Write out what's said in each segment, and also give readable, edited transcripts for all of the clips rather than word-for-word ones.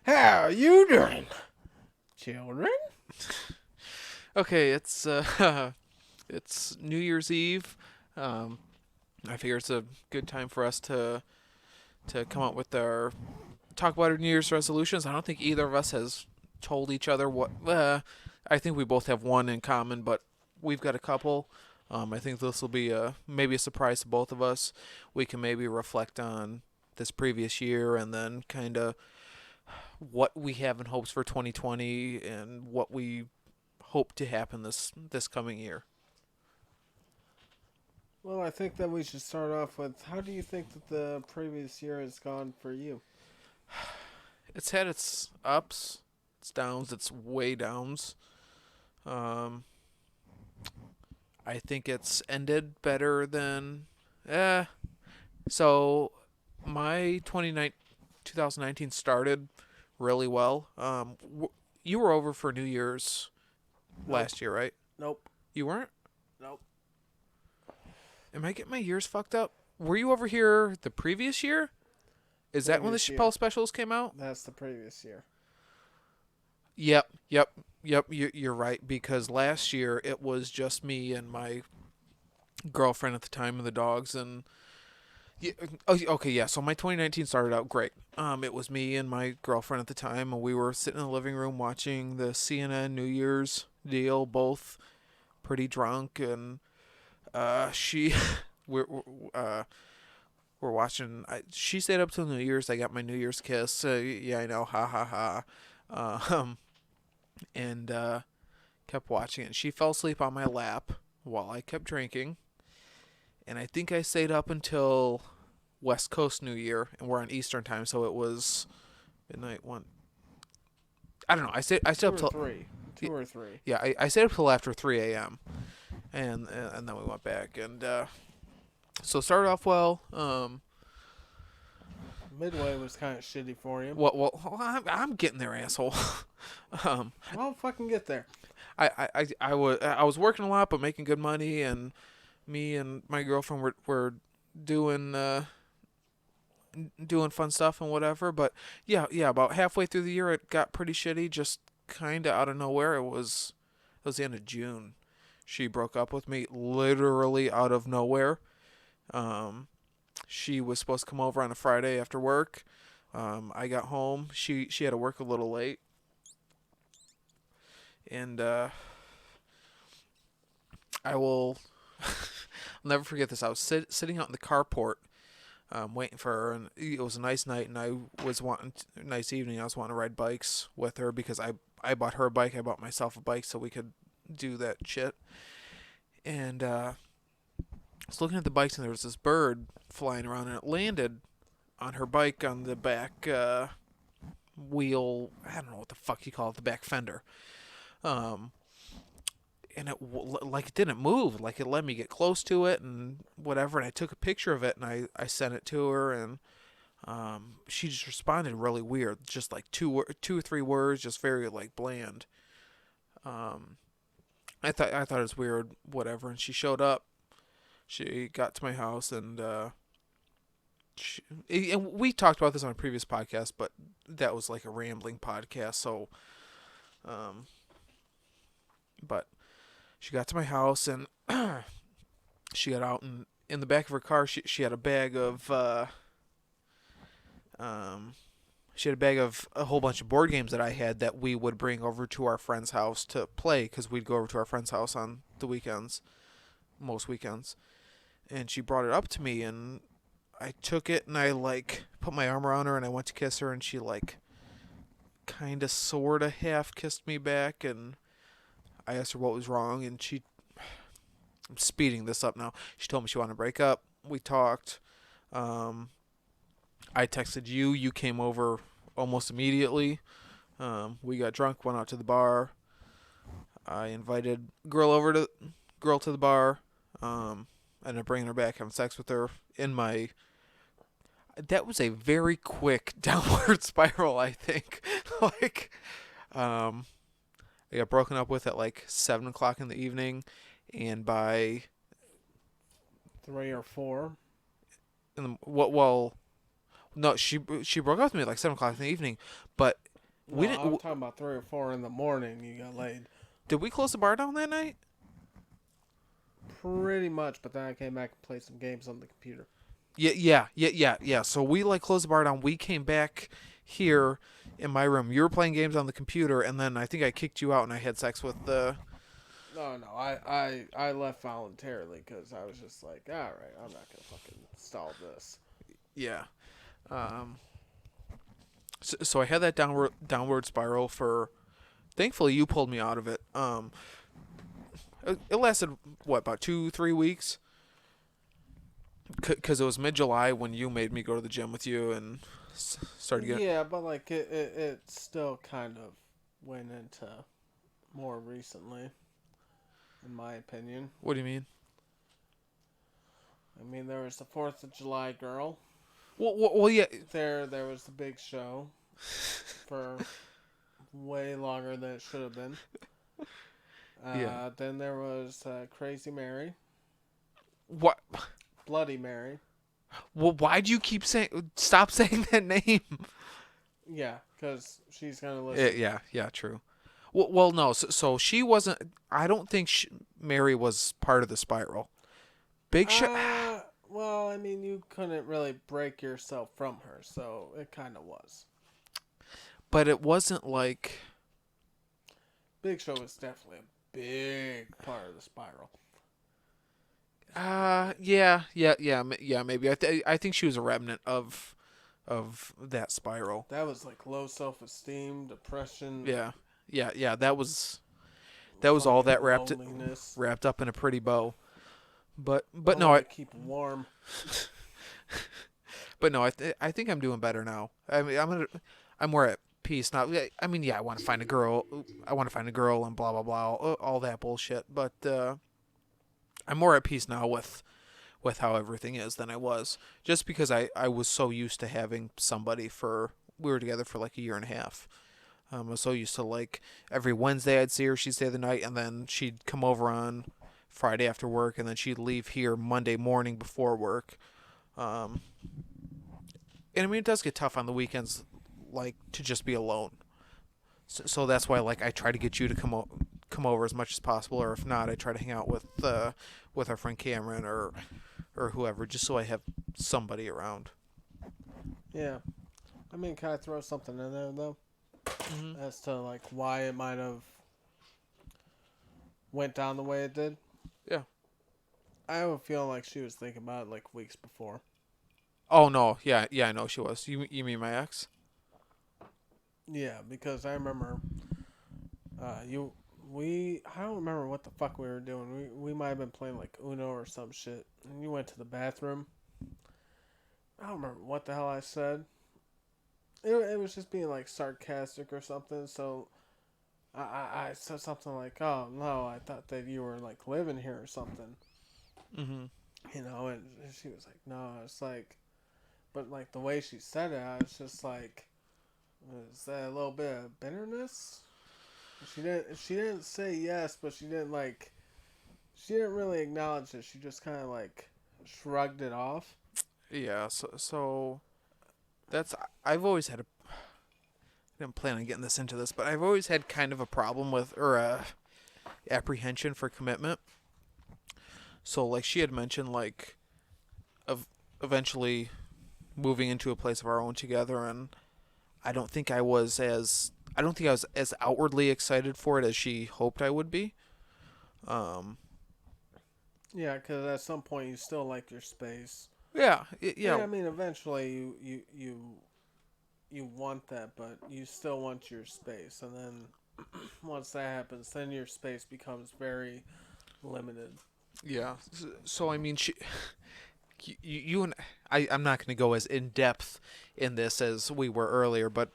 How you doing, children? Okay, it's it's New Year's Eve. Um, I figure it's a good time for us to come up with our talk about our New Year's resolutions. I don't think either of us has told each other what. I think we both have one in common, but we've got a couple. I think this will be maybe a surprise to both of us. We can maybe reflect on this previous year and then kind of what we have in hopes for 2020 and what we hope to happen this coming year. Well, I think that we should start off with how do you think that the previous year has gone for you? It's had its ups, its downs, its way downs. Um, I think it's ended better than. Eh. So my 2019 started really well. You were over for New Year's Nope. last year, right? Nope. You weren't? Nope. Am I getting my years fucked up? Were you over here the previous year? Is that when the Previous year. Chappelle specials came out? That's the previous year. Yep. You're right because last year it was just me and my girlfriend at the time and the dogs and yeah, okay, yeah. So my 2019 started out great. It was me and my girlfriend at the time, and we were sitting in the living room watching the CNN New Year's deal, both pretty drunk, and she we're uh we're watching. She stayed up till New Year's. I got my New Year's kiss. Yeah, I know, ha ha ha. And kept watching it. She fell asleep on my lap while I kept drinking, and I think I stayed up until West Coast New Year, and we're on Eastern time, so it was midnight one. I don't know. I stayed Two up or till three. Two or three. yeah. I stayed up till after 3 a.m. and then we went back and so it started off well. Midway was kind of shitty for you. I'm getting there, asshole. um, Well, fucking get there. I was working a lot but making good money, and me and my girlfriend were doing doing fun stuff and whatever. But yeah, about halfway through the year, it got pretty shitty. Just kind of out of nowhere. It was the end of June. She broke up with me literally out of nowhere. Um, she was supposed to come over on a Friday after work. I got home. She had to work a little late, and I will. I'll never forget this. I was sitting out in the carport waiting for her, and it was a nice night, and I was wanting nice evening. I was wanting to ride bikes with her because I bought her a bike, I bought myself a bike, so we could do that shit. And I was looking at the bikes, and there was this bird flying around, and it landed on her bike on the back wheel. I don't know what the fuck you call it, the back fender. Um, and it didn't move, like it let me get close to it and whatever. And I took a picture of it and I sent it to her, and she just responded really weird, just like two or three words, just very like bland. Um, I thought it was weird, whatever. And she showed up. She got to my house, and and we talked about this on a previous podcast, but that was like a rambling podcast. So, um, but she got to my house, and she got out, and in the back of her car, she had a bag of um, she had a bag of a whole bunch of board games that I had that we would bring over to our friend's house to play because we'd go over to our friend's house on the weekends, most weekends. And she brought it up to me, and I took it and I like put my arm around her and I went to kiss her, and she like kind of sort of half kissed me back, and I asked her what was wrong, and I'm speeding this up now. She told me she wanted to break up. We talked. Um, I texted you. You came over almost immediately. We got drunk, went out to the bar. I invited girl to the bar. Ended up bringing her back, having sex with her in my. That was a very quick downward spiral, I think. like, um, I got broken up with at like 7 o'clock in the evening, and by 3 or 4. in the, well, no, she broke up with me at like 7 o'clock in the evening, but No, I'm talking about 3 or 4 in the morning. You got laid. Did we close the bar down that night? Pretty much, but then I came back and played some games on the computer. Yeah. So we like closed the bar down. We came back here in my room. You were playing games on the computer, and then I think I kicked you out, and I had sex with the. No, I left voluntarily because I was just like, all right, I'm not gonna fucking stall this. Yeah. So I had that downward spiral for. Thankfully, you pulled me out of it. It lasted what, about 2-3 weeks? Because it was mid-July when you made me go to the gym with you and started getting. Yeah, but like it still kind of went into more recently, in my opinion. What do you mean? I mean, there was the 4th of July girl. Well, yeah. There was the big show for way longer than it should have been. Yeah. Then there was Crazy Mary. What? Bloody Mary. Well, why do you keep saying? Stop saying that name. Yeah, because she's gonna listen. Yeah, true. Well, no. So she wasn't. I don't think Mary was part of the spiral. Big show. Well, I mean, you couldn't really break yourself from her, so it kind of was. But it wasn't like. Big Show was definitely a big part of the spiral. Yeah, maybe. I think she was a remnant of that spiral. That was like low self-esteem, depression. Yeah. That was all that loneliness. wrapped up in a pretty bow. But I no, I keep warm. But no, I think I'm doing better now. I mean, I'm more at peace now. I mean, yeah, I want to find a girl. And blah blah blah, all that bullshit. But I'm more at peace now with how everything is than I was. Just because I was so used to having somebody we were together for like a year and a half. I was so used to like every Wednesday I'd see her, she'd stay the night, and then she'd come over on Friday after work, and then she'd leave here Monday morning before work. And I mean, it does get tough on the weekends, like to just be alone. So that's why, like, I try to get you to come over as much as possible, or if not, I try to hang out with our friend Cameron or whoever, just so I have somebody around. Yeah, I mean, can I throw something in there though, as to like why it might have went down the way it did? Yeah, I have a feeling like she was thinking about it like weeks before. Oh no, yeah, I know she was. You mean my ex? Yeah, because I remember, I don't remember what the fuck we were doing. We might have been playing like Uno or some shit, and you went to the bathroom. I don't remember what the hell I said. It was just being like sarcastic or something. So, I said something like, "Oh no, I thought that you were like living here or something." Mm-hmm. You know, and she was like, "No," it's like, but like the way she said it, I was just like, "Is that a little bit of bitterness?" She didn't say yes, but she didn't really acknowledge it. She just kind of like shrugged it off. Yeah, so that's I've always had I didn't plan on getting this into this, but I've always had kind of a problem with or apprehension for commitment. So like she had mentioned like eventually moving into a place of our own together, and I don't think I was as outwardly excited for it as she hoped I would be. Yeah, because at some point you still like your space. Yeah. I mean, eventually you want that, but you still want your space, and then once that happens, then your space becomes very limited. Yeah. So I mean, you and I'm not going to go as in depth in this as we were earlier, but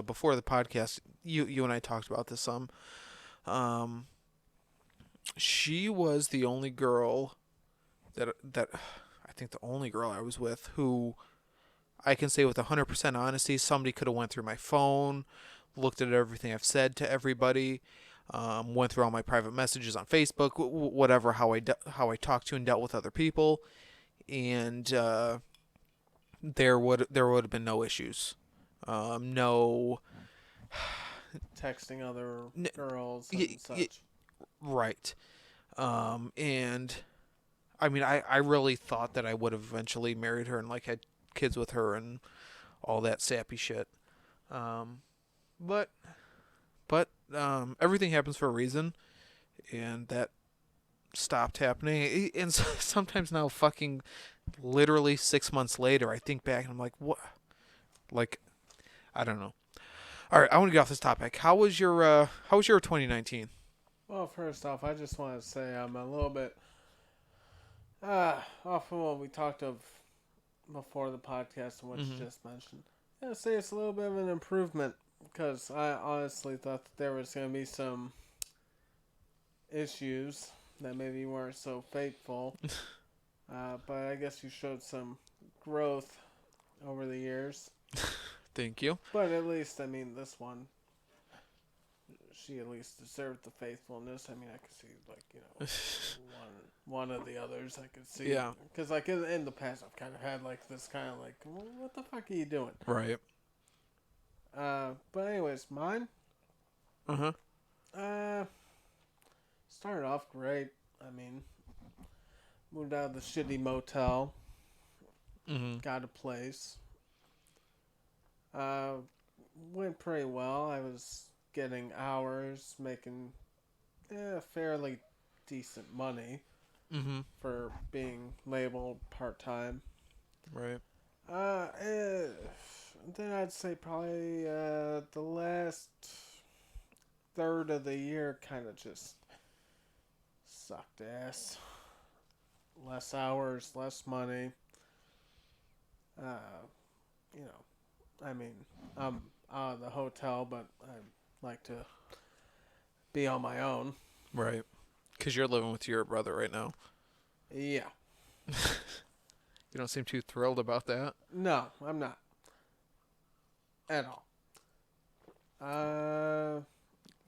before the podcast, you and I talked about this some. She was the only girl that I think the only girl I was with who I can say with 100% honesty, somebody could have went through my phone, looked at everything I've said to everybody, went through all my private messages on Facebook, whatever, how I talk to and dealt with other people, and there would have been no issues. No, texting other N- girls y- and y- such. Right. And I mean, I really thought that I would have eventually married her and like had kids with her and all that sappy shit. Um, but everything happens for a reason, and that stopped happening. And sometimes now, fucking literally 6 months later, I think back and I'm like, what? Like, I don't know. All right, I want to get off this topic. How was your 2019? Well, first off, I just want to say I'm a little bit off of what we talked of before the podcast and what you Mm-hmm. just mentioned. Yeah, I'd say it's a little bit of an improvement because I honestly thought that there was going to be some issues that maybe weren't so fateful. But I guess you showed some growth over the years. Thank you. But at least, I mean, this one, she at least deserved the faithfulness. I mean, I could see, like, you know, one of the others I could see. Yeah. Because, like, in the past, I've kind of had, like, this kind of, like, well, what the fuck are you doing? Right. But anyways, mine, Uh huh. started off great. I mean, moved out of the shitty motel, Mm-hmm. got a place. Went pretty well. I was getting hours, making fairly decent money Mm-hmm. for being labeled part-time. Right. Then I'd say probably the last third of the year kind of just sucked ass. Less hours, less money. You know, I mean, I'm out of the hotel, but I like to be on my own. Right. Because you're living with your brother right now. Yeah. You don't seem too thrilled about that. No, I'm not. At all.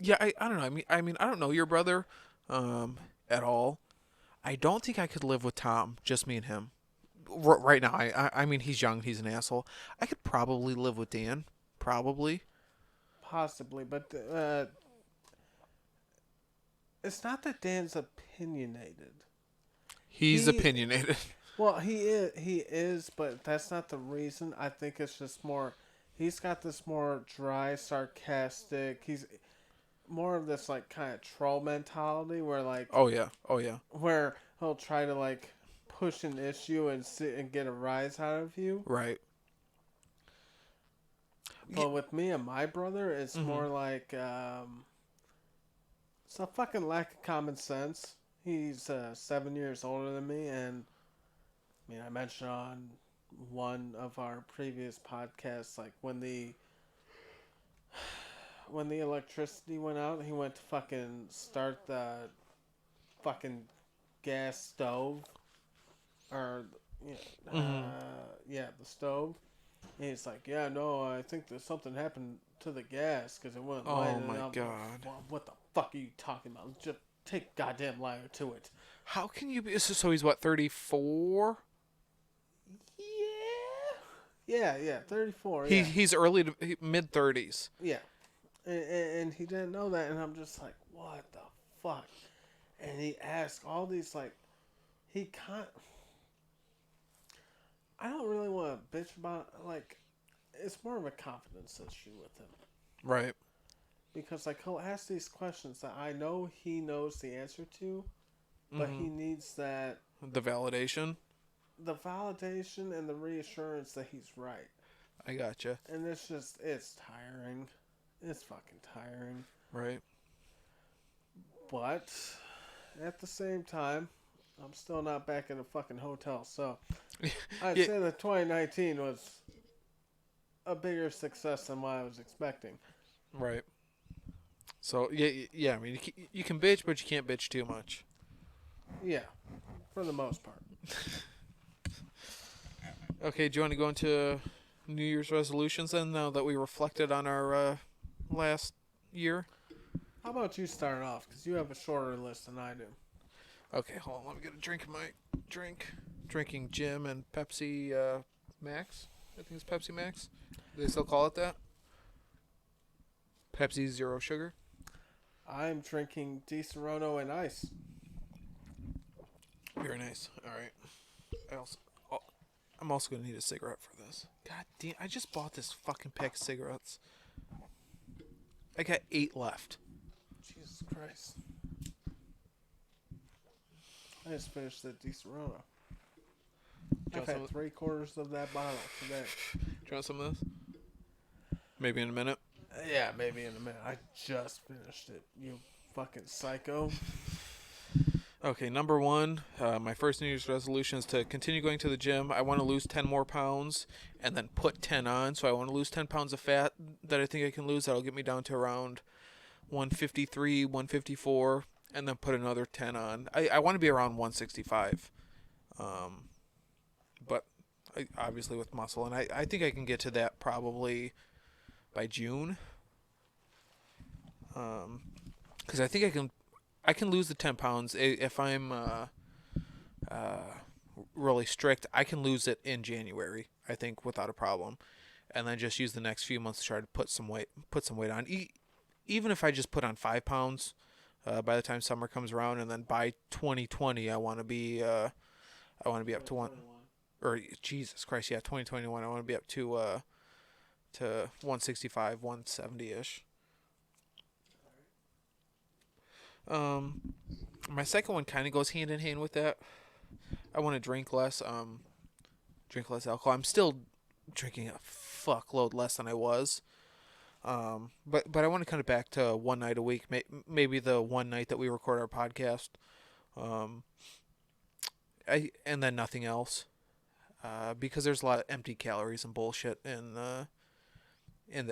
Yeah, I don't know. I mean, I don't know your brother, at all. I don't think I could live with Tom, just me and him. Right now, I mean, he's young, he's an asshole. I could probably live with Dan, probably. Possibly, but it's not that Dan's opinionated. He's He- opinionated. Well, he is, but that's not the reason. I think it's just more. He's got this more dry, sarcastic. He's more of this like kind of troll mentality, where like Oh yeah, oh yeah. where he'll try to like push an issue and sit and get a rise out of you. Right. But with me and my brother, it's Mhm. more like it's a fucking lack of common sense. He's 7 years older than me, and I mean, I mentioned on one of our previous podcasts, like when the electricity went out, he went to fucking start the fucking gas stove, or the stove. And he's like, yeah, no, I think there's something happened to the gas because it wouldn't light. Oh And my I'm like, God. well, what the fuck are you talking about? Just take goddamn lighter to it. How can you be? So he's what, 34? Yeah, 34. He's early to mid 30s. Yeah. And he didn't know that, and I'm just like, what the fuck? And he asked all these, like, he can't. I don't really want to bitch about it. Like, it's more of a confidence issue with him. Right. Because, like, he'll ask these questions that I know he knows the answer to, but he needs that, The validation. the validation and the reassurance that he's right. I gotcha. And it's just, it's tiring. It's fucking tiring. Right. But at the same time, I'm still not back in a fucking hotel. So I'd Yeah. say that 2019 was a bigger success than what I was expecting. Right. So yeah. I mean, you can bitch, but you can't bitch too much. Yeah, for the most part. Okay. Do you want to go into New Year's resolutions then? Now that we reflected on our last year. How about you start off? Because you have a shorter list than I do. Okay. Hold on. Let me get a drink of my drink. Drinking Jim and Pepsi Max. I think it's Pepsi Max. Do they still call it that? Pepsi Zero Sugar. I'm drinking Di Serono and ice. Very nice. All right. Oh, I'm also gonna need a cigarette for this. God damn! I just bought this fucking pack of cigarettes. I got 8 left. Jesus Christ. I just finished the Di Serono. I've had 3/4 of that bottle today. Do you want some of this? Maybe in a minute. Yeah, maybe in a minute. I just finished it. You fucking psycho. Okay, number 1, my first New Year's resolution is to continue going to the gym. I want to lose 10 more pounds and then put 10 on. So I want to lose 10 pounds of fat that I think I can lose. That'll get me down to around 153, 154, and then put another 10 on. I want to be around 165. But obviously with muscle. And I think I can get to that probably by June. Because I think I can lose the 10 pounds if I'm really strict. I can lose it in January, I think, without a problem, and then just use the next few months to try to put some weight on. Even if I just put on 5 pounds by the time summer comes around, and then by 2020 I want to be up to one, or Jesus Christ, yeah, 2021 I want to be up to 165, 170 ish. My second one kind of goes hand in hand with that. I want to drink less alcohol. I'm still drinking a fuckload less than I was. But I want to cut it back to one night a week. Maybe the one night that we record our podcast. And then nothing else. Because there's a lot of empty calories and bullshit in the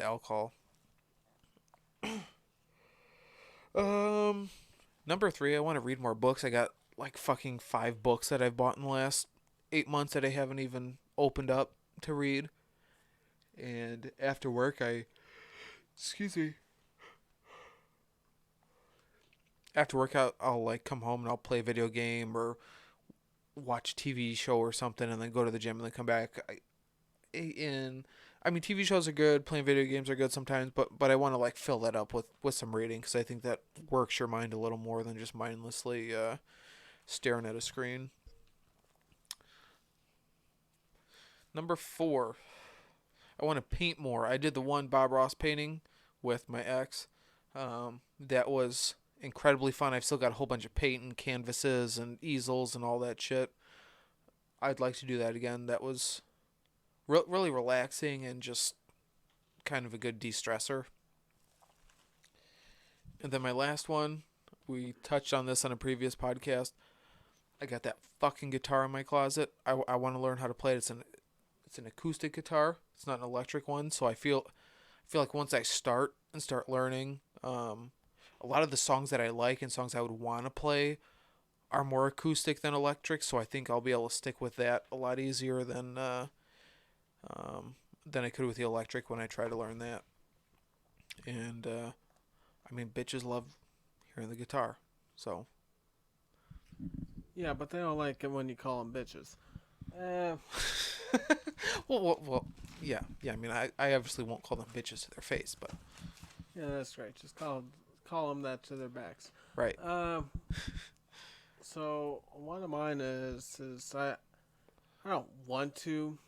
alcohol. Number 3, I want to read more books. I got like fucking 5 books that I've bought in the last 8 months that I haven't even opened up to read. And after work, After work, I'll like come home and I'll play a video game or watch a TV show or something, and then go to the gym and then come back. TV shows are good, playing video games are good sometimes, but I want to like fill that up with some reading, because I think that works your mind a little more than just mindlessly staring at a screen. Number 4, I want to paint more. I did the one Bob Ross painting with my ex. That was incredibly fun. I've still got a whole bunch of paint and canvases and easels and all that shit. I'd like to do that again. That was really relaxing and just kind of a good de-stressor. And then my last one, we touched on this on a previous podcast. I got that fucking guitar in my closet. I want to learn how to play it. It's an acoustic guitar. It's not an electric one. So I feel like once I start learning, a lot of the songs that I like and songs I would want to play are more acoustic than electric. So I think I'll be able to stick with that a lot easier than I could with the electric when I try to learn that. And bitches love hearing the guitar, so. Yeah, but they don't like it when you call them bitches. Well, yeah. I obviously won't call them bitches to their face, but. Yeah, that's right. Just call them that to their backs. Right. So one of mine is I don't want to,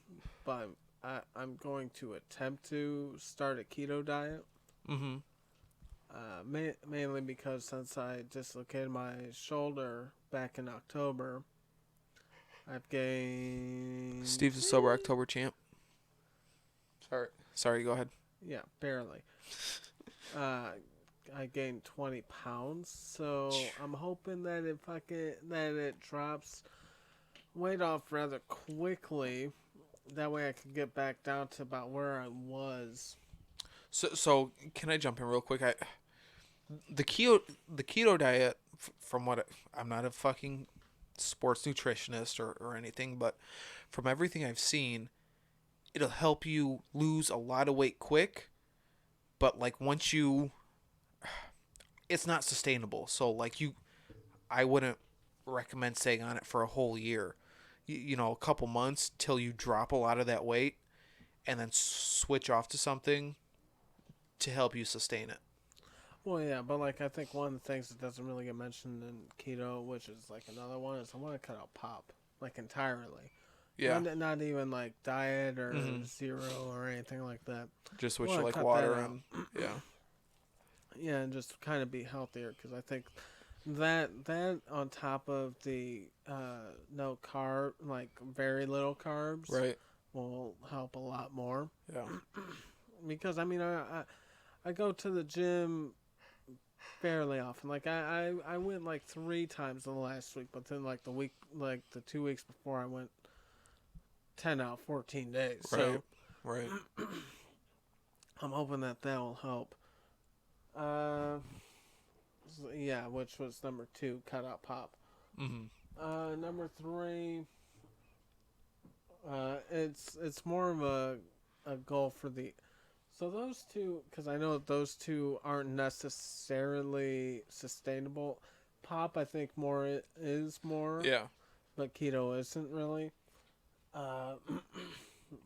but I'm going to attempt to start a keto diet. Mm-hmm. Mainly because since I dislocated my shoulder back in October, I've gained... Steve's a sober October champ. Sorry, go ahead. Yeah, barely. I gained 20 pounds, so I'm hoping that it drops weight off rather quickly. That way I can get back down to about where I was. So can I jump in real quick? The keto diet, from what I'm not a fucking sports nutritionist or anything, but from everything I've seen, it'll help you lose a lot of weight quick, but like once it's not sustainable. So like I wouldn't recommend staying on it for a whole year. A couple months till you drop a lot of that weight, and then switch off to something to help you sustain it. Well, yeah, but like I think one of the things that doesn't really get mentioned in keto, which is like another one, is I want to cut out pop like entirely. Yeah. Not even like diet or Hmm. zero or anything like that. Just I switch to want to like cut water that out. and yeah. Yeah, and just kind of be healthier because I think that on top of the no carb, like very little carbs, Right. will help a lot more. Yeah. Because I mean, I go to the gym fairly often. Like I went like 3 times in the last week, but then like the 2 weeks before I went 10 out of 14 days. So Right. I'm hoping that will help. Uh, yeah, which was number 2, cut out pop. Mhm. Number 3, it's more of a goal for the. So those two, because I know that those two aren't necessarily sustainable. Pop, I think is more, Yeah. but keto isn't really. Uh,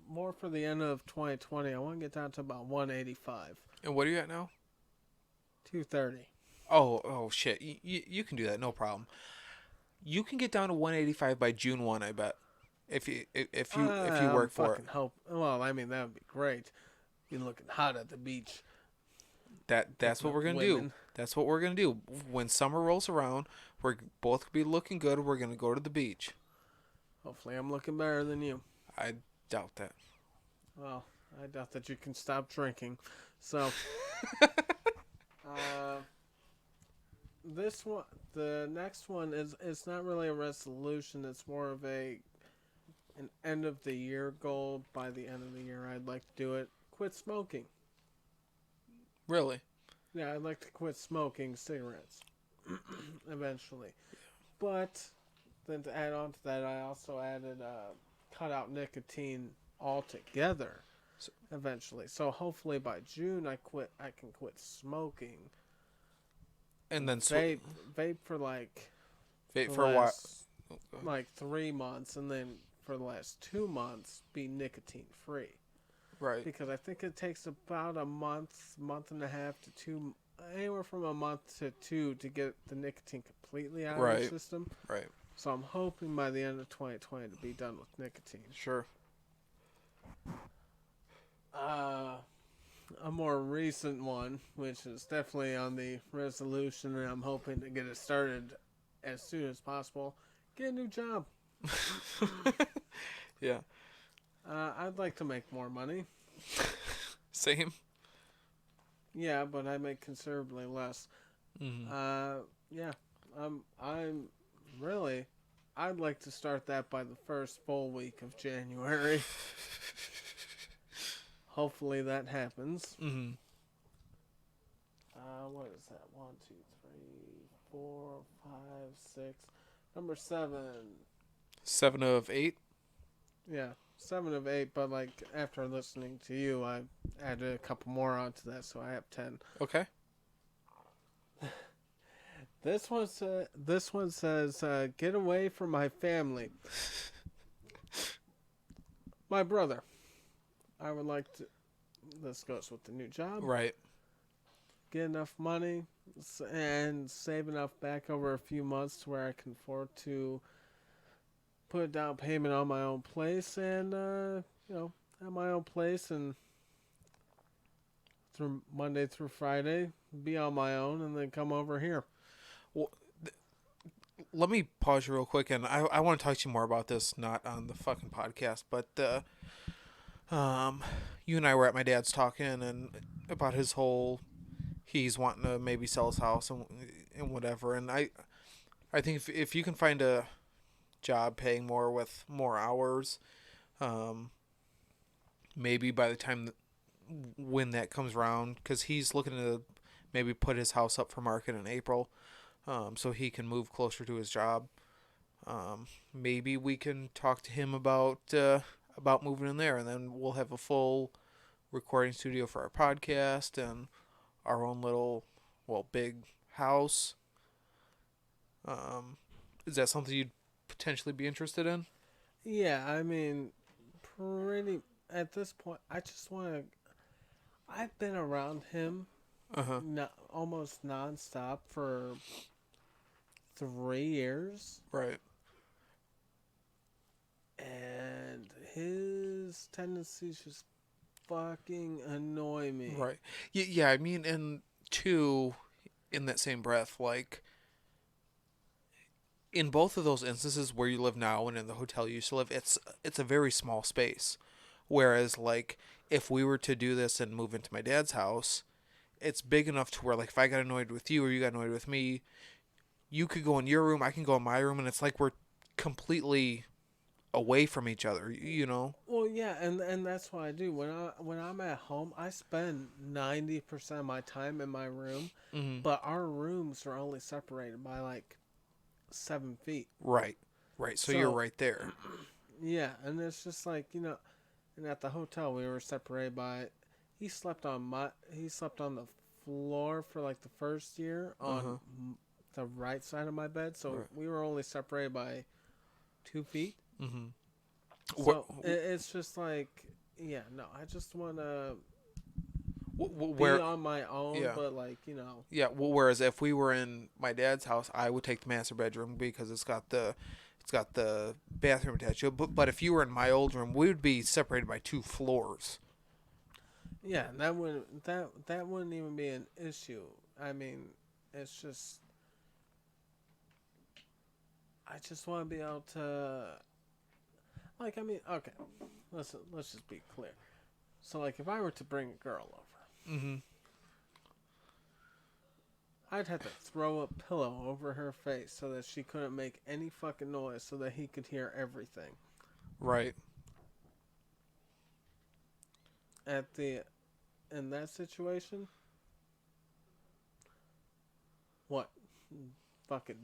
more for the end of 2020. I want to get down to about 185, And what are you at now? 230. Oh shit. You can do that, no problem. You can get down to 185 by June 1, I bet. If you I'm work for it. fucking hope. Well, I mean that would be great. Be looking hot at the beach. That's Looking what we're at going to do. women. That's what we're going to do. When summer rolls around, we're both going to be looking good. We're going to go to the beach. Hopefully, I'm looking better than you. I doubt that. Well, I doubt that you can stop drinking. So, this one, the next one it's not really a resolution. It's more of an end of the year goal. By the end of the year, I'd like to do it. Quit smoking. Really? Yeah, I'd like to quit smoking cigarettes eventually. But then to add on to that, I also added cut out nicotine altogether eventually. So hopefully by June I can quit smoking. And then Vape for like vape the for a while. last like 3 months, and then for the last 2 months be nicotine free. Right. Because I think it takes about a month and a half to 2, anywhere from a month to 2 to get the nicotine completely out of the system. Right. So I'm hoping by the end of 2020 to be done with nicotine. Sure. A more recent one, which is definitely on the resolution, and I'm hoping to get it started as soon as possible. Get a new job. Yeah. I'd like to make more money. Same. Yeah, but I make considerably less. Mm-hmm. Yeah. I'm really. I'd like to start that by the first full week of January. Hopefully that happens. Mm-hmm. What is that? 1, 2, 3, 4, 5, 6. Number 7. 7 of 8. Yeah, 7 of 8. But like after listening to you, I added a couple more onto that, so I have 10. Okay. This one says, get away from my family. My brother. I would like to. This goes with the new job. Right. Get enough money and save enough back over a few months to where I can afford to put a down payment on my own place and have my own place, and through Monday through Friday be on my own and then come over here. Well, let me pause you real quick, and I want to talk to you more about this, not on the fucking podcast, but you and I were at my dad's talking and about his whole, he's wanting to maybe sell his house and whatever, and I think if you can find a job paying more with more hours, maybe by the time when that comes around, because he's looking to maybe put his house up for market in April, so he can move closer to his job. Maybe we can talk to him about moving in there, and then we'll have a full recording studio for our podcast and our own little, big house. Is that something you'd potentially be interested in? Yeah, I mean, pretty at this point, I just want to. I've been around him Uh-huh. almost nonstop for 3 years, Right. and his tendencies just fucking annoy me. Right. Yeah, I mean, and two, in that same breath, like, in both of those instances where you live now and in the hotel you used to live, it's a very small space. Whereas, like, if we were to do this and move into my dad's house, it's big enough to where, like, if I got annoyed with you or you got annoyed with me, you could go in your room, I can go in my room, and it's like we're completely away from each other, you know? Well, yeah, and that's what I do when I'm at home. I spend 90% of my time in my room, Mm-hmm. but our rooms are only separated by like 7 feet. Right. Right. So you're right there. Yeah, and it's just like and at the hotel we were separated by. He slept on the floor for like the first year on Uh-huh. the right side of my bed, so Right. we were only separated by 2 feet. Mm-hmm. So it's just like, yeah, no, I just want to be Where? on my own, Yeah. but like, Yeah. Well, whereas if we were in my dad's house, I would take the master bedroom because it's got the bathroom attached to it. But if you were in my old room, we would be separated by 2 floors. yeah, that wouldn't even be an issue. I mean, it's just I just want to be able to like, I mean, okay. Let's just be clear. So like if I were to bring a girl over, Mm-hmm. I'd have to throw a pillow over her face so that she couldn't make any fucking noise so that he could hear everything. Right. In that situation, what? Fucking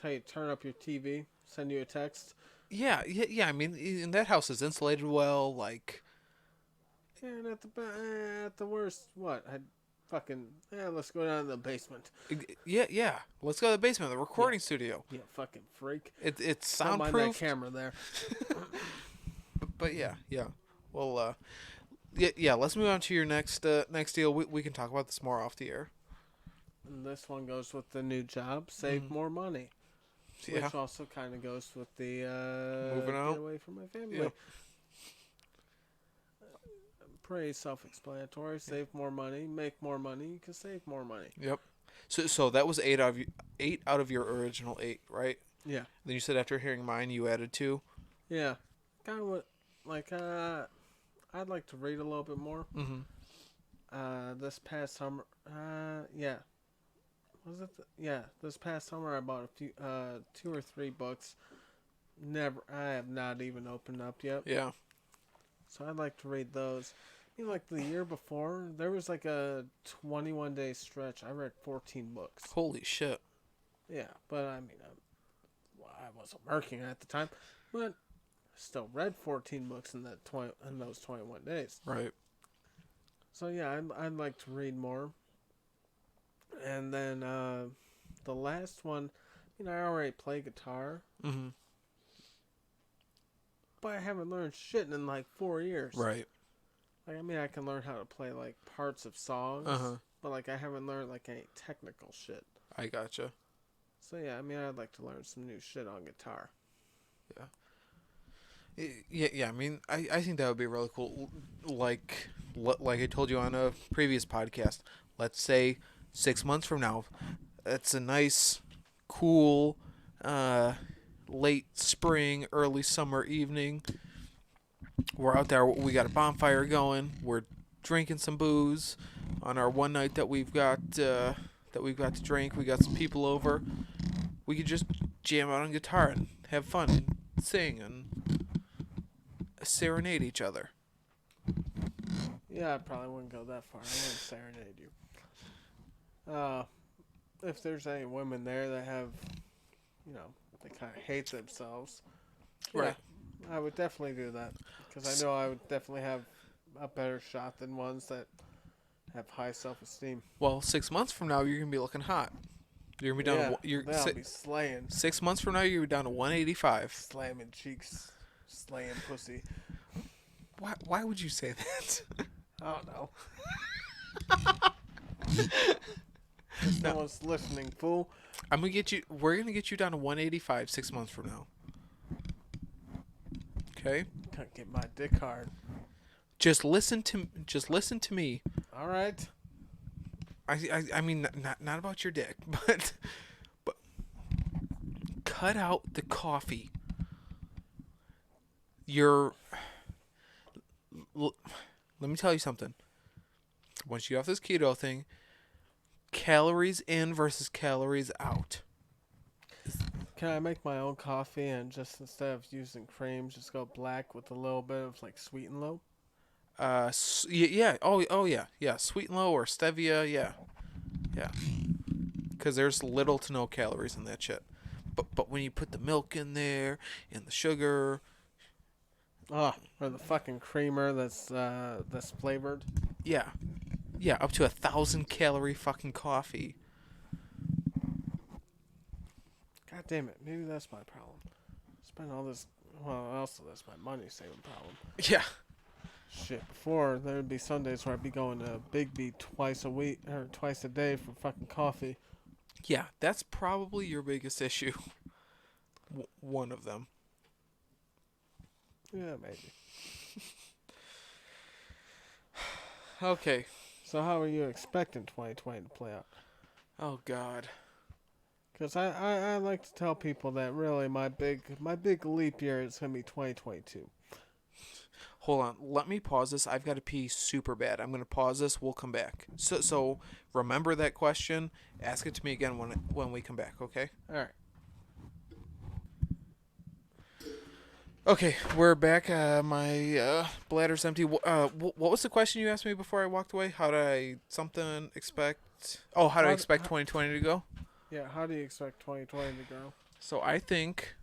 tell you turn up your TV, send you a text. Yeah. I mean, and that house is insulated well. Like, Yeah, and at the worst, what? I'd fucking let's go down to the basement. yeah. Let's go to the basement, the recording studio. Yeah, fucking freak. It's Don't mind that soundproof. camera there. But yeah. Well, yeah. Let's move on to your next deal. We can talk about this more off the air. And this one goes with the new job, save more money. Yeah. Which also kind of goes with the Moving out. get away from my family. Yeah. Pretty self-explanatory. Save more money, make more money. You can save more money. Yep. So that was eight out of your original 8, right? Yeah. Then you said after hearing mine, you added 2. Yeah. Kind of what, like, I'd like to read a little bit more. Mm-hmm. This past summer, yeah. This past summer I bought a few, 2 or 3 books. I have not even opened up yet. Yeah. So I'd like to read those. I mean, like the year before, there was like a 21-day stretch. I read 14 books. Holy shit. Yeah, but I mean, I wasn't working at the time, but still read 14 books in those 21 days. Right. So yeah, I'd like to read more. And then the last one, I already play guitar, Mm-hmm. but I haven't learned shit in like 4 years. Right. Like, I mean, I can learn how to play like parts of songs, Uh-huh. but like I haven't learned like any technical shit. I gotcha. So yeah, I mean, I'd like to learn some new shit on guitar. Yeah. I mean, I think that would be really cool. Like I told you on a previous podcast, let's say 6 months from now, it's a nice, cool, late spring, early summer evening. We're out there. We got a bonfire going. We're drinking some booze on our one night that we've got to drink. We got some people over. We could just jam out on guitar and have fun and sing and serenade each other. Yeah, I probably wouldn't go that far. I wouldn't serenade you. If there's any women there that have, they kind of hate themselves, Right. I would definitely do that because I know I would definitely have a better shot than ones that have high self-esteem. Well, 6 months from now, you're gonna be looking hot. You're gonna be down. They'll be slaying, 6 months from now, you're down to 185. slamming cheeks, slaying pussy. Why would you say that? I don't know. No. No one's listening, fool. We're gonna get you down to 185 6 months from now. Okay. Can't get my dick hard. Just listen to me. All right. I mean not about your dick, but cut out the coffee. Let me tell you something. Once you get off this keto thing, calories in versus calories out. Can I make my own coffee and just instead of using cream, just go black with a little bit of like sweet and low? Yeah. Oh yeah. Yeah. Sweet and low or stevia. Yeah. Yeah. Because there's little to no calories in that shit. But when you put the milk in there and the sugar, Oh, or the fucking creamer that's flavored. yeah, up to 1,000 calorie fucking coffee. God damn it. Maybe that's my problem. Spend all this. Well, also that's my money saving problem. Yeah. Shit. Before there would be Sundays where I'd be going to Big B twice a week or twice a day for fucking coffee. Yeah, that's probably your biggest issue. One of them. Yeah, maybe. Okay. So how are you expecting 2020 to play out? Oh God. Because I like to tell people that really my big leap year is gonna be 2022. Hold on. Let me pause this. I've got to pee super bad. I'm gonna pause this. We'll come back. So remember that question. Ask it to me again when we come back. Okay. All right. Okay, we're back. My bladder's empty. What was the question you asked me before I walked away? How did I expect? Oh, how do I expect 2020 to go? Yeah. How do you expect 2020 to go? So I think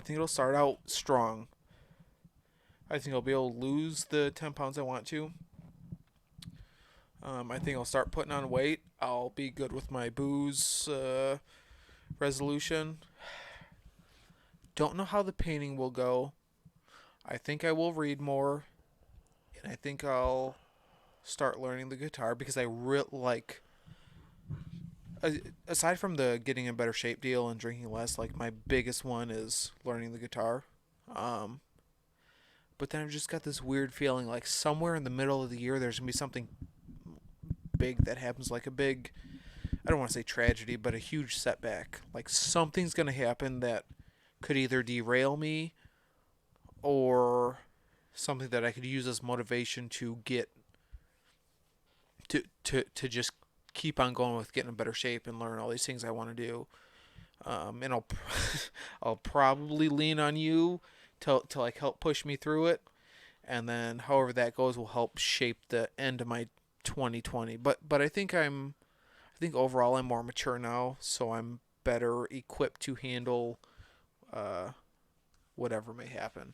it'll start out strong. I think I'll be able to lose the 10 pounds I want to. I think I'll start putting on weight. I'll be good with my booze resolution. Don't know how the painting will go. I think I will read more. And I think I'll start learning the guitar because I really like... Aside from the getting in better shape deal and drinking less, like my biggest one is learning the guitar. But then I've just got this weird feeling like somewhere in the middle of the year there's going to be something big that happens, like a big, I don't want to say tragedy, but a huge setback. Like something's going to happen that could either derail me or something that I could use as motivation to get to just keep on going with getting in better shape and learn all these things I want to do. And I'll probably lean on you to like help push me through it, and then however that goes will help shape the end of my 2020. But I think overall I'm more mature now, so I'm better equipped to handle whatever may happen.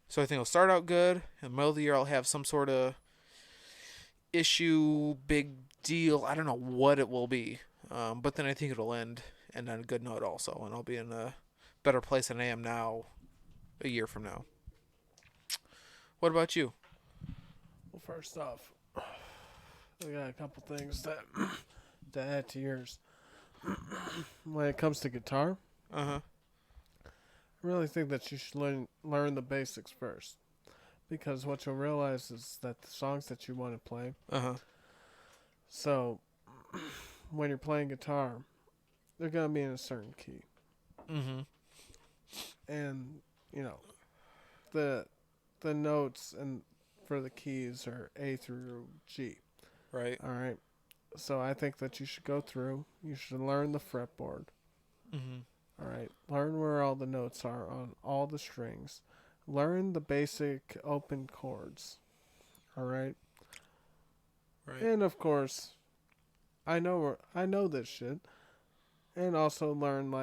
So I think I'll start out good. In the middle of the year I'll have some sort of issue, big deal. I don't know what it will be. But then I think it'll end on a good note also, and I'll be in a better place than I am now a year from now. What about you? Well, first off, I got a couple things to add to yours. When it comes to guitar, Uh-huh. I really think that you should learn the basics first, because what you'll realize is that the songs that you want to play. Uh-huh. So, when you're playing guitar, they're gonna be in a certain key, Mm-hmm. and you know, the notes and for the keys are A through G. Right. All right. So I think that you should go through. You should learn the fretboard. Mm-hmm. All right. Learn where all the notes are on all the strings. Learn the basic open chords. All right. Right. And of course, I know this shit. And also learn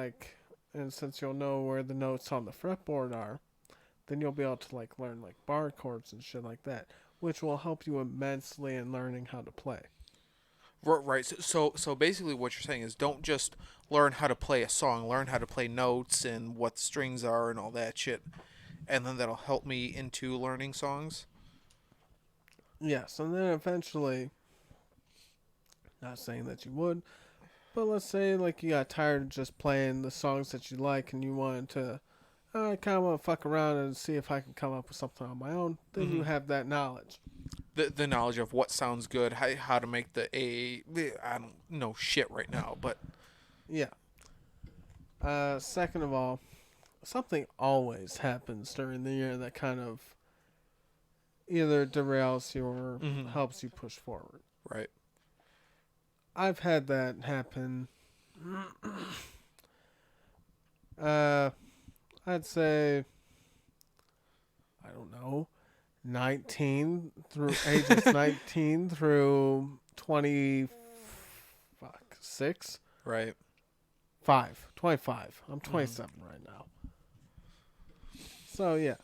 and since you'll know where the notes on the fretboard are, then you'll be able to learn bar chords and shit like that, which will help you immensely in learning how to play. Right. So basically what you're saying is don't just learn how to play a song, learn how to play notes and what the strings are and all that shit. and then that'll help me into learning songs. Yes, and then eventually, not saying that you would, but let's say like you got tired of just playing the songs that you like and you wanted to, I kind of want to fuck around and see if I can come up with something on my own. Then you have that knowledge. The knowledge of what sounds good, how to make the A. I don't know shit right now, but Yeah. Second of all, something always happens during the year that kind of either derails you or helps you push forward. right. I've had that happen. I'd say, I don't know, 19 through ages 19 through 26, Right. 25. I'm 27 right now. So yeah,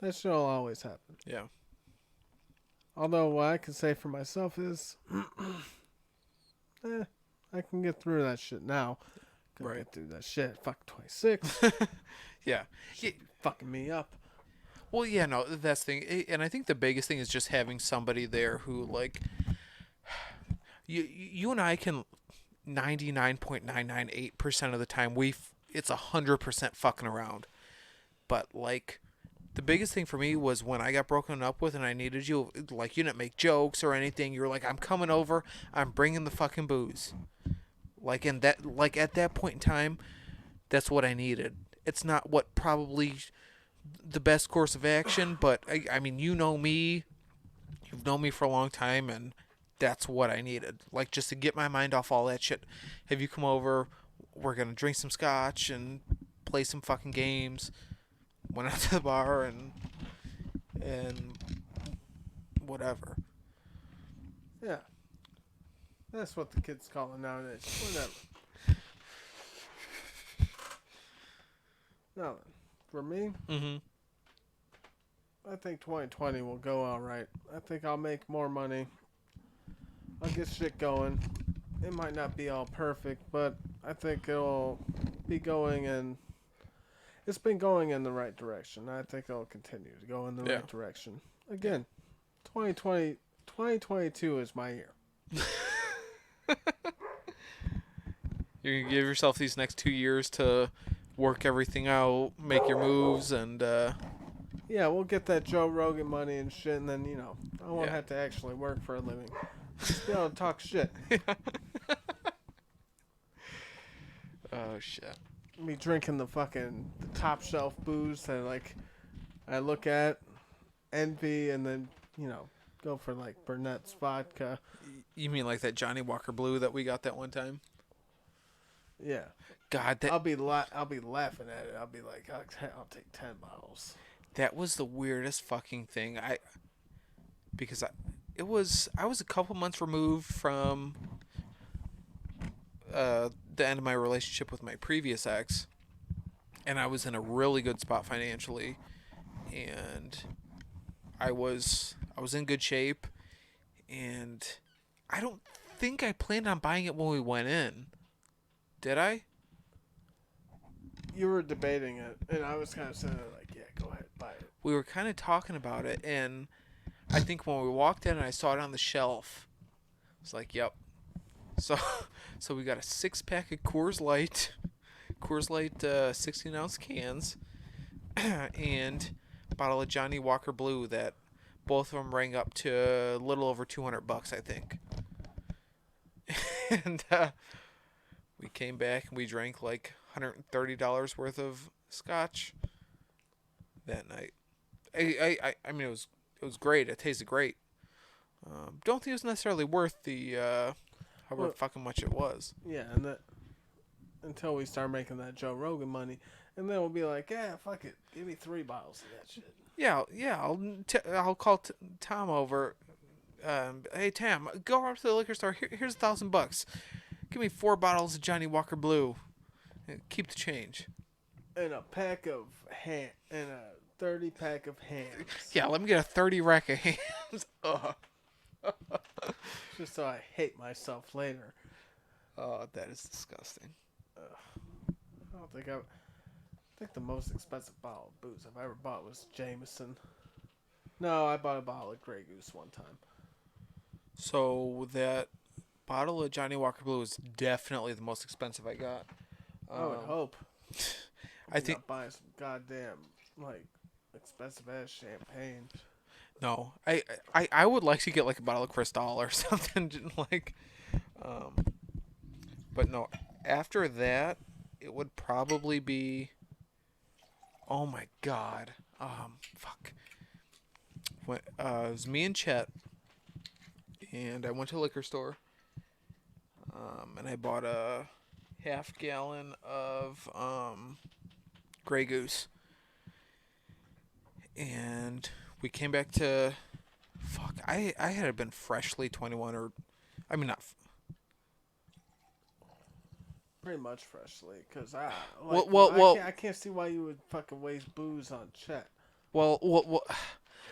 that shit will always happen. Yeah. Although what I can say for myself is, I can get through that shit now. Right. Get through that shit. Fuck 26. Yeah. Fucking me up. Well, yeah, no, that's the thing. And I think the biggest thing is just having somebody there who, like, you and I can 99.998% of the time, it's 100% fucking around. But, like, the biggest thing for me was when I got broken up with and I needed you, like, you didn't make jokes or anything. You were like, I'm coming over, I'm bringing the fucking booze. Like, and that, like, at that point in time, that's what I needed. It's not what probably the best course of action, but I mean, you know me, you've known me for a long time, and that's what I needed. Like, just to get my mind off all that shit. Have you come over? We're gonna drink some scotch and play some fucking games. Went out to the bar and whatever. Yeah. That's what the kids call it nowadays. Whatever. Now then, for me, I think 2020 will go alright. I think I'll make more money. I'll get shit going. It might not be all perfect, but I think it'll be going in. It's been going in the right direction. I think it'll continue to go in the right direction. Again, 2022 is my year. You're gonna give yourself these next 2 years to work everything out, make your moves, and yeah, we'll get that Joe Rogan money and shit, and then I won't have to actually work for a living. Just be able to talk shit. Oh shit. Me drinking the top shelf booze that I look at, envy, and then go for like Burnett's vodka. You mean like that Johnny Walker Blue that we got that one time? Yeah. God, that I'll be laughing at it. I'll be like, I'll take 10 bottles. That was the weirdest fucking thing. I was a couple months removed from the end of my relationship with my previous ex, and I was in a really good spot financially, and I was in good shape, and I don't think I planned on buying it when we went in. Did I? You were debating it, and I was kind of saying like, yeah, go ahead, buy it. We were kind of talking about it, and I think when we walked in and I saw it on the shelf, I was like, yep. So we got a 6-pack of Coors Light 16-ounce cans, and a bottle of Johnny Walker Blue that both of them rang up to a little over $200, I think. And we came back and we drank like $130 worth of scotch that night. I mean, it was great. It tasted great. Don't think it was necessarily worth the however fucking much it was. Yeah, and that until we start making that Joe Rogan money, and then we'll be like, yeah, fuck it, give me 3 bottles of that shit. Yeah. I'll call Tom over. Hey Tam, go up to the liquor store. Here's $1,000. Give me 4 bottles of Johnny Walker Blue. Keep the change. And a pack of and a 30-pack of hams. Yeah, let me get a 30 rack of hams. Just so I hate myself later. Oh, that is disgusting. I don't think think the most expensive bottle of booze I've ever bought was Jameson. No, I bought a bottle of Grey Goose one time. So that bottle of Johnny Walker Blue is definitely the most expensive I got. I would hope. I You're think not buying some goddamn like expensive ass champagne. no. I would like to get like a bottle of Cristal or something like. Um, but no. After that, it would probably be. Oh my god. Fuck. When, it was me and Chet, and I went to a liquor store. And I bought a half-gallon of Grey Goose. And we came back to fuck. I had been freshly 21 or I mean not Pretty much freshly, cause I well like well well I can't see why you would fucking waste booze on Chet. well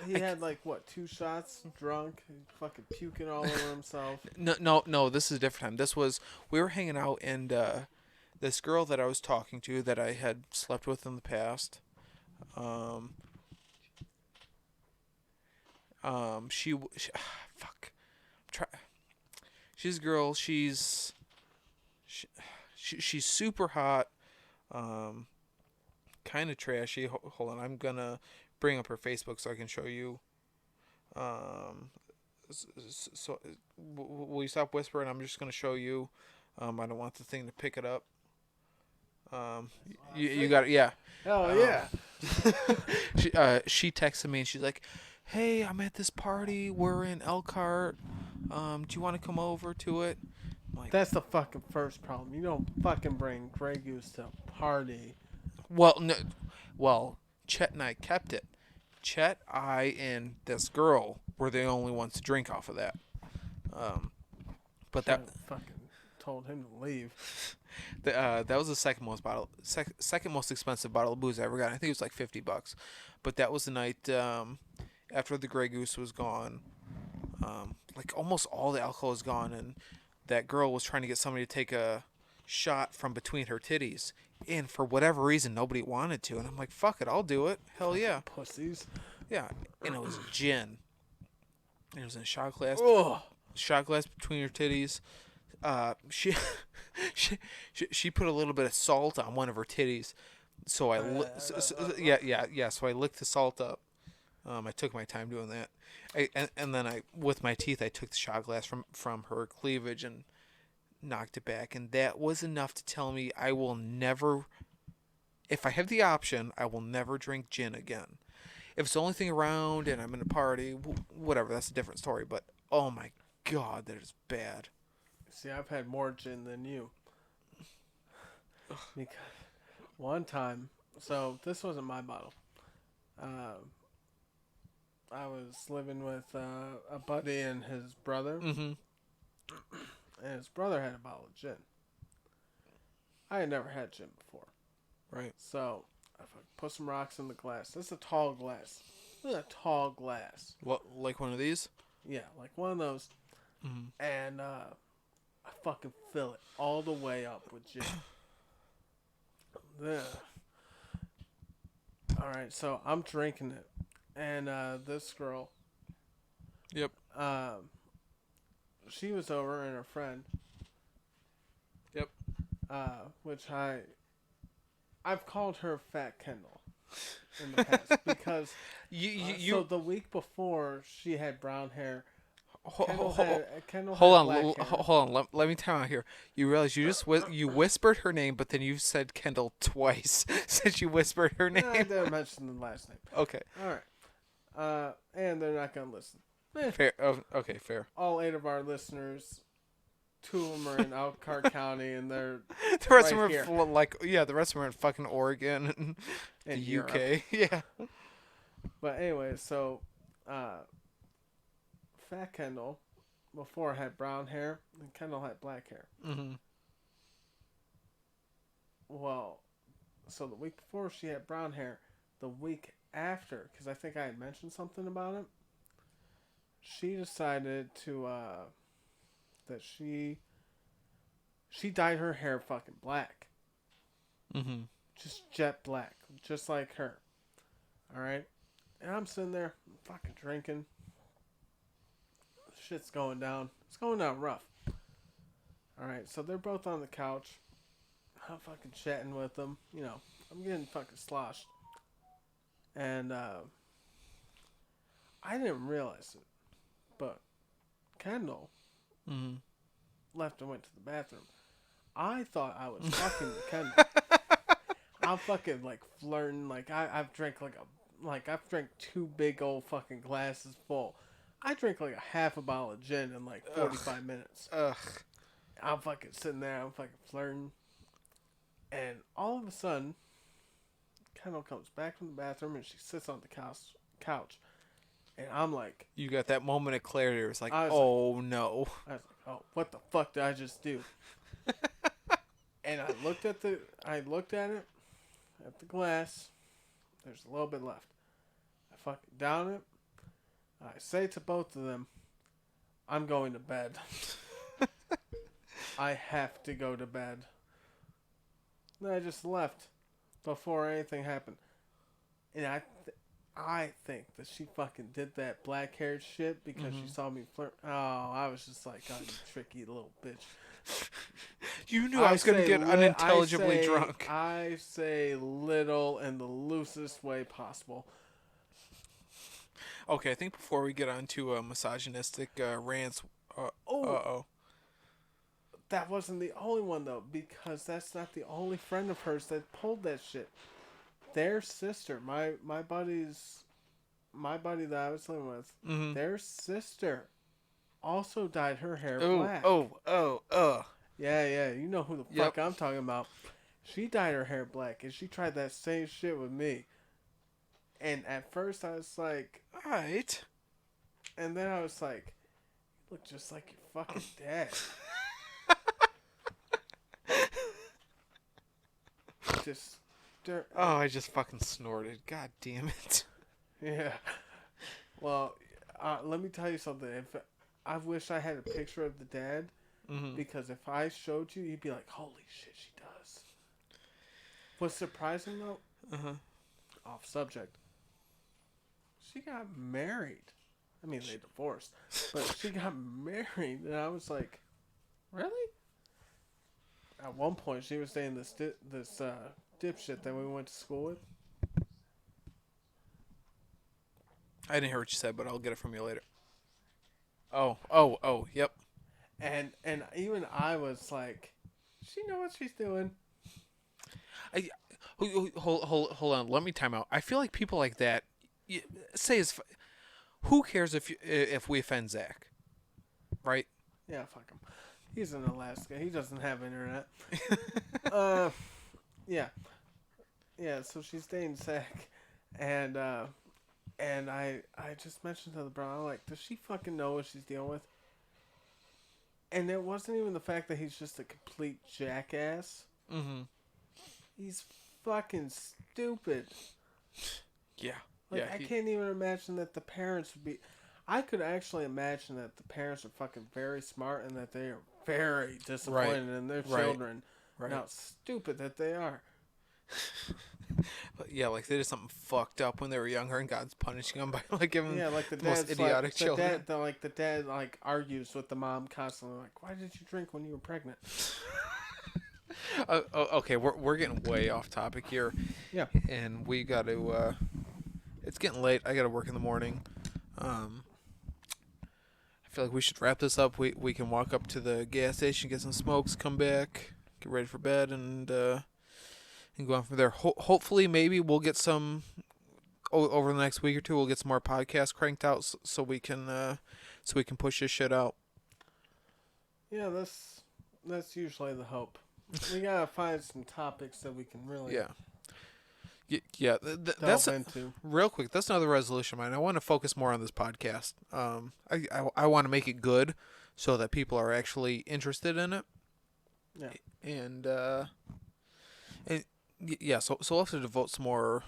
He I, had like what 2 shots, drunk, fucking puking all over himself. no, this is a different time. This was we were hanging out and this girl that I was talking to that I had slept with in the past um she fuck. She's a girl, she's super hot, kind of trashy. Hold on, I'm gonna bring up her Facebook so I can show you. So will you stop whispering? I'm just gonna show you. I don't want the thing to pick it up. You got it, yeah. Oh yeah. She texted me and she's like, "Hey, I'm at this party. We're in Elkhart. Do you want to come over to it?" I'm like, That's the fucking first problem. You don't fucking bring Grey Goose to a party. well, no, well, Chet and I kept it. Chet, I, and this girl were the only ones to drink off of that. But that Should've fucking told him to leave. that was the second most expensive bottle of booze I ever got. I think it was like $50. But that was the night after the Grey Goose was gone. Like almost all the alcohol was gone, and that girl was trying to get somebody to take a shot from between her titties, and for whatever reason nobody wanted to, and I'm like, fuck it, I'll do it. Hell yeah. Pussies. Yeah. And it was gin. And it was in a shot glass. Ugh. Shot glass between her titties. She, she put a little bit of salt on one of her titties, so so I licked the salt up. I took my time doing that. And then I with my teeth I took the shot glass from her cleavage and knocked it back, and that was enough to tell me I will never, if I have the option, I will never drink gin again. If it's the only thing around and I'm in a party, whatever, that's a different story. But oh my god, that is bad. See, I've had more gin than you. Because one time, so this wasn't my bottle. I was living with a buddy and his brother. Mm-hmm. And his brother had a bottle of gin. I had never had gin before. Right. So I put some rocks in the glass. This is a tall glass. This is a tall glass. What, like one of these? Yeah, like one of those. Mm-hmm. And I fucking fill it all the way up with gin. Alright, so I'm drinking it. And this girl. Yep. She was over and her friend. Yep. Which I've called her Fat Kendall in the past because so the week before she had brown hair. Kendall hold had on, black hair. hold on. Let me time out here. You realize you just you whispered her name, but then you said Kendall twice since you whispered her name. I didn't mention the last name. Okay. All right. And they're not gonna listen. Fair. Oh, okay, fair. All 8 of our listeners, 2 of them are in Elkhart County, and they're The rest right of them here. are the rest of them are in fucking Oregon and the In UK. Yeah. But anyway, so Fat Kendall before had brown hair, and Kendall had black hair. Mm-hmm. Well, so the week before she had brown hair, the week after, because I think I had mentioned something about it, she decided to that she dyed her hair fucking black. Mm-hmm. just jet black, just like her. All right, and I'm sitting there, fucking drinking. Shit's going down. It's going down rough. All right, so they're both on the couch. I'm fucking chatting with them. You know, I'm getting fucking sloshed, and I didn't realize it, but Kendall Mm-hmm. left and went to the bathroom. I thought I was fucking with Kendall. I'm fucking like flirting. Like I've drank I've drank 2 big old fucking glasses full. I drank like a half a bottle of gin in like 45 minutes. Ugh. I'm fucking sitting there. I'm fucking flirting, and all of a sudden, Kendall comes back from the bathroom and she sits on the couch, and I'm like, You got that moment of clarity. It was like, I was oh no. I was like, oh, what the fuck did I just do? And I looked at it, at the glass. There's a little bit left. I fucking down it. I say to both of them, I'm going to bed. I have to go to bed. Then I just left before anything happened. And I think that she fucking did that black haired shit because she saw me flirt. Oh, I was just like, oh, you tricky little bitch. You knew I was going to get unintelligibly drunk. I say little in the loosest way possible. Okay, I think before we get on to misogynistic rants, That wasn't the only one though, because that's not the only friend of hers that pulled that shit. Their sister, my buddy that I was living with, their sister also dyed her hair black. Yeah, you know who the fuck I'm talking about. She dyed her hair black, and she tried that same shit with me. And at first I was like, alright. And then I was like, you look just like your fucking dad. I just fucking snorted. God damn it. Yeah. Well, let me tell you something. I wish I had a picture of the dad, because if I showed you, you'd be like, holy shit, she does. What's surprising though, off subject, she got married. I mean, they divorced, but she got married, and I was like, really? At one point, she was dating this dipshit that we went to school with. I didn't hear what you said, but I'll get it from you later. Oh, yep. And even I was like, she know what she's doing. Hold on. Let me time out. I feel like people like that who cares if we offend Zach, right? Yeah, fuck him. He's in Alaska. He doesn't have internet. Yeah. So she's dating Zach, and I just mentioned to the bro, I'm like, does she fucking know what she's dealing with? And it wasn't even the fact that he's just a complete jackass. He's fucking stupid. Yeah. Like, I can't even imagine that the parents would be... I could actually imagine that the parents are fucking very smart and that they are very disappointed in their children. Right. How stupid that they are. But yeah, like they did something fucked up when they were younger and God's punishing them by like giving like the most idiotic children. The dad argues with the mom constantly, like, why did you drink when you were pregnant? Okay, we're getting way off topic here. Yeah. And we got to it's getting late. I got to work in the morning. I feel like we should wrap this up. We can walk up to the gas station, get some smokes, come back, get ready for bed, and go on from there. Hopefully, maybe we'll get some over the next week or two. We'll get some more podcasts cranked out so we can push this shit out. Yeah, that's usually the hope. We gotta find some topics that we can really that's into. Real quick. That's another resolution of mine. I want to focus more on this podcast. I want to make it good so that people are actually interested in it. Yeah. And so we'll have to devote some more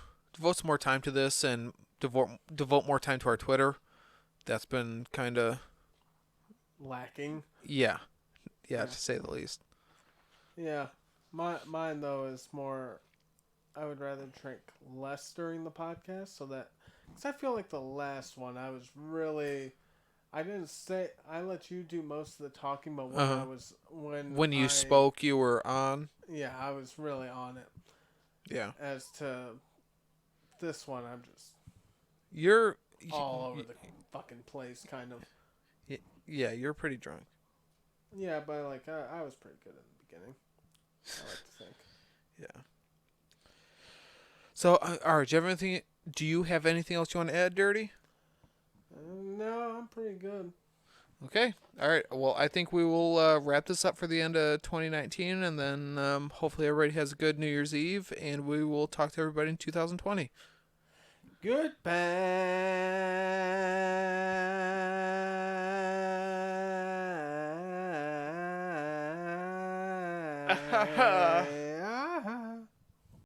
time to this and devote more time to our Twitter. That's been kind of lacking. Yeah, to say the least. Yeah, mine though is more I would rather drink less during the podcast, so that because I feel like the last one I was really. I didn't say I let you do most of the talking, but when Uh-huh. I was When you spoke, you were on. yeah, I was really on it. Yeah. As to this one, I'm just You're. all over the fucking place, kind of. Yeah, you're pretty drunk. Yeah, but like I was pretty good in the beginning. I like to think. Yeah. So, all right. Do you have anything else you want to add, Dirty? No, I'm pretty good. Okay. All right. Well, I think we will wrap this up for the end of 2019, and then hopefully everybody has a good New Year's Eve, and we will talk to everybody in 2020. Goodbye.